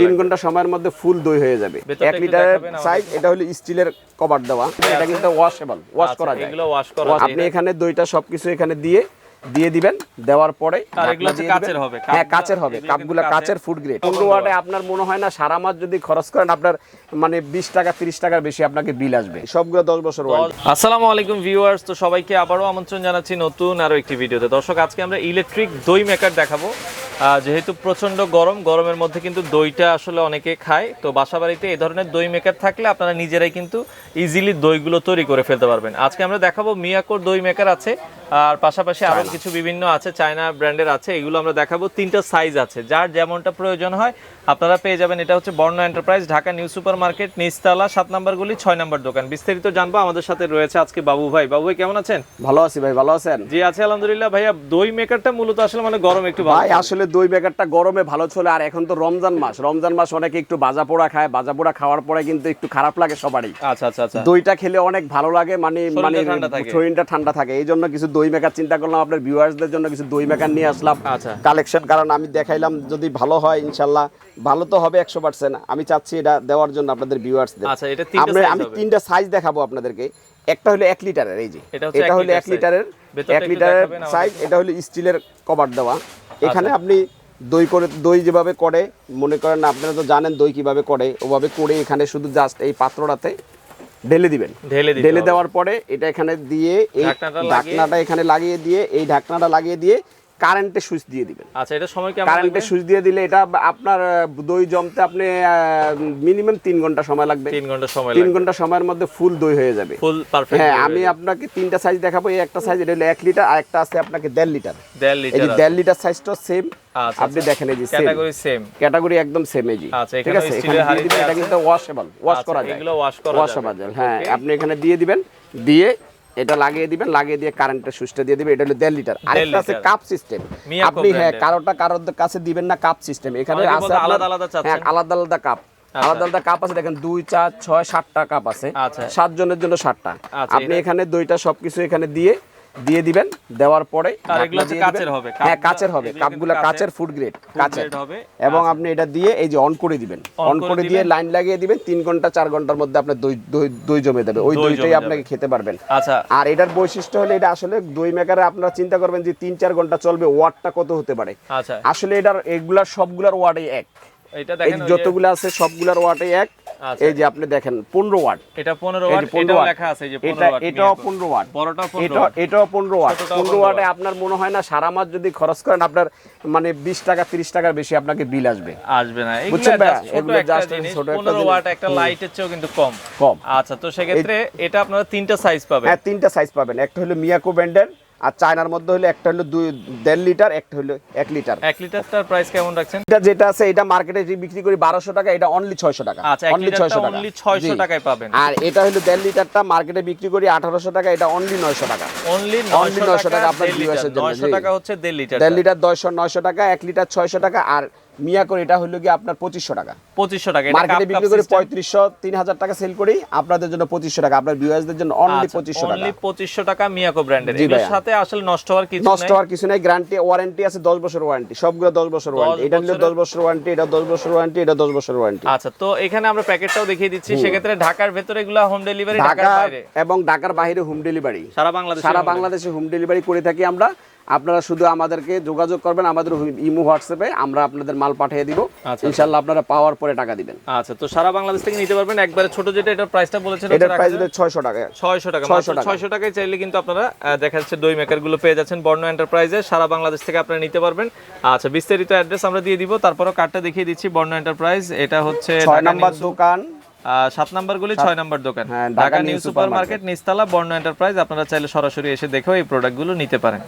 3 ঘন্টা সময়ের মধ্যে ফুল দই হয়ে যাবে। 1 লিটারের সাইজ, এটা হলো স্টিলের কভার দেওয়া, এটা কিন্তু ওয়াশেবল, ওয়াশ করা যায়। এগুলো ওয়াশ করা যায়। আপনি এখানে দইটা সবকিছু এখানে দিয়ে দিবেন, দেওয়ার পরে আর এগুলো হচ্ছে কাচের হবে। হ্যাঁ, কাচের হবে, কাপগুলো কাচের, ফুড গ্রেড। 15 ওয়াটে আপনার মনে হয় না সারা মাস যদি খরচ করেন আপনার মানে 20 টাকা 30 টাকার বেশি আপনাকে বিল আসবে। সবগুলো 10 বছর ওয়ারেন্টি। আসসালামু আলাইকুম ভিউয়ার্স, তো সবাইকে আবারও আমন্ত্রণ জানাচ্ছি নতুন আরো একটি ভিডিওতে। দর্শক, আজকে আমরা ইলেকট্রিক দই মেকার দেখাবো। যেহেতু প্রচন্ড গরমের মধ্যে কিন্তু দইটা আসলে অনেকে খায়, তো বাসাবাড়িতে এই ধরনের দই মেকার থাকলে আপনারা নিজেরাই কিন্তু ইজিলি দইগুলো তৈরি করে ফেলতে পারবেন। আজকে আমরা দেখাবো মিয়াকোর দই মেকার আছে, আর পাশাপাশি আরো কিছু বিভিন্ন আছে, চায়না ব্র্যান্ডের আছে। এগুলো আমরা দেখাবো। 3টা সাইজ আছে, যার যেমনটা প্রয়োজন হয় আপনারা পেয়ে যাবেন। এটা হচ্ছে Borno enterprise, Dhaka New Super Market, নিচতলা 7 নম্বর গলি 6 নম্বর দোকান। বিস্তারিত জানবো। আমাদের সাথে রয়েছে আজকে বাবু ভাই। বাবু ভাই কেমন আছেন? ভালো আছি ভাই, ভালো আছেন? জি আছি আলহামদুলিল্লাহ। ভাইয়া দই মেকারটা মূলত আসলে মানে গরম একটু ভাই, আসলে দই মেকারটা গরমে ভালো চলে। আর এখন তো রমজান মাস অনেকে একটু ভাজা পোড়া খায়, ভাজা পোড়া খাওয়ার পরে কিন্তু একটু খারাপ লাগে সবারই। আচ্ছা আচ্ছা আচ্ছা। দইটা খেলে অনেক ভালো লাগে, মানে শরীরটা ঠান্ডা থাকে। এই জন্য কিছু দই মেকার চিন্তা করলাম, আপনার ভিউয়ার্সদের জন্য কিছু দই মেকার নিয়ে আসলাম কালেকশন। কারণ আমি দেখাইলাম, যদি ভালো হয় ইনশাল্লাহ ভালো তো হবে 100%। আমি চাচ্ছি এটা দেওয়ার জন্য আপনাদের ভিউয়ার্সদের। আচ্ছা, এটা আমি 3টা সাইজ দেখাবো আপনাদেরকে। একটা হলো 1 লিটারের, এই যে এটা হলো 1 লিটারের, 1 লিটারের সাইজ, এটা হলো স্টিলের কভার দেওয়া। এখানে আপনি দই যেভাবে করে, মনে করেন আপনারা তো জানেন দই কিভাবে করে, ওভাবে করে এখানে শুধু জাস্ট এই পাত্রটাতে ঢেলে দিবেন। ঢেলে দেওয়ার পরে এটা এখানে দিয়ে এই ঢাকনাটা এখানে লাগিয়ে দিয়ে, এই ঢাকনাটা লাগিয়ে দিয়ে কারেন্টের সুইচ দিয়ে দিবেন। আচ্ছা, এটা সময় কেমন? কারেন্টের সুইচ দিয়ে দিলে এটা আপনার দই জমতে আপনি মিনিমাম 3 ঘন্টা সময় লাগবে। 3 ঘন্টা সময় 3 ঘন্টা সময়ের মধ্যে ফুল দই হয়ে যাবে, ফুল পারফেক্ট। হ্যাঁ, আমি আপনাকে 3টা সাইজ দেখাবো। এই একটা সাইজ, এটা হলো 1 লিটার, আর একটা আছে আপনাকে 1.5 লিটার। 1.5 লিটার, এই যে 1.5 লিটার সাইজটা সেম। আচ্ছা, আপনি দেখেন এই যে ক্যাটাগরি একদম সেম। এই যে আচ্ছা, ঠিক আছে, এখানে দিয়ে দিবেন। এটা কিন্তু ওয়াশেবল, ওয়াশ করা যায়, এগুলো ওয়াশ করা যায়। হ্যাঁ, আপনি এখানে দিয়ে দিবেন, দিয়ে এটা লাগিয়ে দিবেন, লাগিয়ে দিয়ে কারেন্টের সুইচটা দিয়ে দিবেন। এটা হলো 1.5 লিটার। আরেকটা আছে কাপ সিস্টেম। আপনি হ্যাঁ, কারোর কাছে দিবেন না কাপ সিস্টেম। এখানে আছে আলাদা আলাদা চাচ্ছেন। হ্যাঁ, আলাদা আলাদা কাপ, আলাদা আলাদা কাপ আছে। দেখেন 2 4 6 7টা কাপ আছে। 7 জনের জন্য 7টা। আপনি এখানে দইটা সবকিছু এখানে দিয়ে দিবেন, দেওয়ার পরে কাচের হবে। হ্যাঁ, কাচের হবে, কাপগুলো কাচের, ফুড গ্রেড কাচের হবে। এবং আপনি এটা দিয়ে এই যে অন করে দিবেন, অন করে দিয়ে লাইন লাগিয়ে দিবেন। 3 ঘন্টা 4 ঘন্টার মধ্যে আপনার দই জমে যাবে। ওই দইটাই আপনাকে খেতে পারবেন। আচ্ছা, আর এটার বৈশিষ্ট্য হলো, এটা আসলে দই মেকারে আপনারা চিন্তা করবেন যে 3-4 ঘন্টা চলবে, ওয়াটটা কত হতে পারে। আচ্ছা, আসলে এটার এগুলার সবগুলার ওয়াটই এক। এটা দেখেন যতগুলো আছে সবগুলার ওয়াটই এক। এই যে আপনি দেখেন 15 ওয়াট, এটা 15 ওয়াট, এটাও লেখা আছে যে 15 ওয়াট। এটাও 15 ওয়াট, বড়টাও 15 ওয়াট, এটাও 15 ওয়াট। 15 ওয়াটে আপনার মনে হয় না সারা মাস যদি খরচ করেন আপনার মানে 20 টাকা 30 টাকার বেশি আপনাকে বিল আসবে না। এগুলো জাস্ট ছোট 15 ওয়াট একটা লাইটের চেয়েও কিন্তু কম। আচ্ছা, তো সেক্ষেত্রে এটা আপনারা 3টা সাইজ পাবেন। হ্যাঁ, 3টা সাইজ পাবেন। একটা হলো মিয়াকো ব্র্যান্ডের, আর চায়নার মধ্যে হলো একটা হলো 1.5 লিটার, একটা হলো 1 লিটার। 1 লিটারটার প্রাইস কেমন রাখছেন? এটা যেটা আছে এটা মার্কেটে বিক্রি করি 1200 টাকা, এটা অনলি 600 টাকা। আচ্ছা, অনলি 600 টাকায় পাবেন। আর এটা হলো 1.5 লিটারটা মার্কেটে বিক্রি করি 1800 টাকা, এটা অনলি 900 টাকা। অনলি 900 টাকা আপনার ভিউয়ার্সের জন্য। 900 টাকা হচ্ছে 1.5 লিটার। 1.5 লিটার 900 টাকা, 1 লিটার 600 টাকা। আর মিয়াকোর এটা হলো কি আপনার 2500 টাকা। 2500 টাকা। এটা মার্কেটে বিক্রি করি 3500 3000 টাকা সেল করি, আপনাদের জন্য 2500 টাকা, আপনার ভিউয়ার্সদের জন্য অনলি 2500 টাকা। অনলি 2500 টাকা মিয়াকো ব্র্যান্ডের। এর সাথে আসলে নষ্ট হওয়ার কিছু নাই, গ্যারান্টি ওয়ারেন্টি আছে, 10 বছর ওয়ারেন্টি, সবগুলো 10 বছর ওয়ারেন্টি। এটা হলো 10 বছর ওয়ারেন্টি, এটা 10 বছর ওয়ারেন্টি, এটা 10 বছর ওয়ারেন্টি। আচ্ছা, তো এখানে আমরা প্যাকেটটাও দেখিয়ে দিচ্ছি। সেক্ষেত্রে ঢাকার ভেতরে এগুলো হোম ডেলিভারি, ঢাকার বাইরে এবং ঢাকার বাইরে হোম ডেলিভারি, সারা বাংলাদেশে হোম ডেলিভারি করে থাকি আমরা। আপনারা শুধু আমাদেরকে যোগাযোগ করবেন, আমাদের ইমো হোয়াটসঅ্যাপে, আমরা আপনাদের মাল পাঠিয়ে দিব। ইনশাআল্লাহ আপনারা পাওয়ার পরে টাকা দিবেন। আচ্ছা, তো সারা বাংলাদেশ থেকে নিতে পারবেন। একবারে ছোট যেটা, এটার প্রাইসটা বলেছেন, এটার প্রাইস হলো 600 টাকা। 600 টাকায় চাইলে কিন্তু আপনারা দেখা যাচ্ছে দই মেকার গুলো পেয়ে যাচ্ছেন বর্ণ এন্টারপ্রাইজে। সারা বাংলাদেশ থেকে আপনারা নিতে পারবেন। আচ্ছা, বিস্তারিত অ্যাড্রেস আমরা দিয়ে দিব, তারপরও কার্ডটা দেখিয়ে দিচ্ছি। বর্ণ এন্টারপ্রাইজ, এটা হচ্ছে 6 নম্বর দোকান, 7 নম্বর গলি 6 নম্বর দোকান, ঢাকা নিউ সুপার মার্কেট, নিচতলা, বর্ণ এন্টারপ্রাইজ। আপনারা চাইলে সরাসরি এসে দেখেও এই প্রোডাক্টগুলো নিতে পারেন।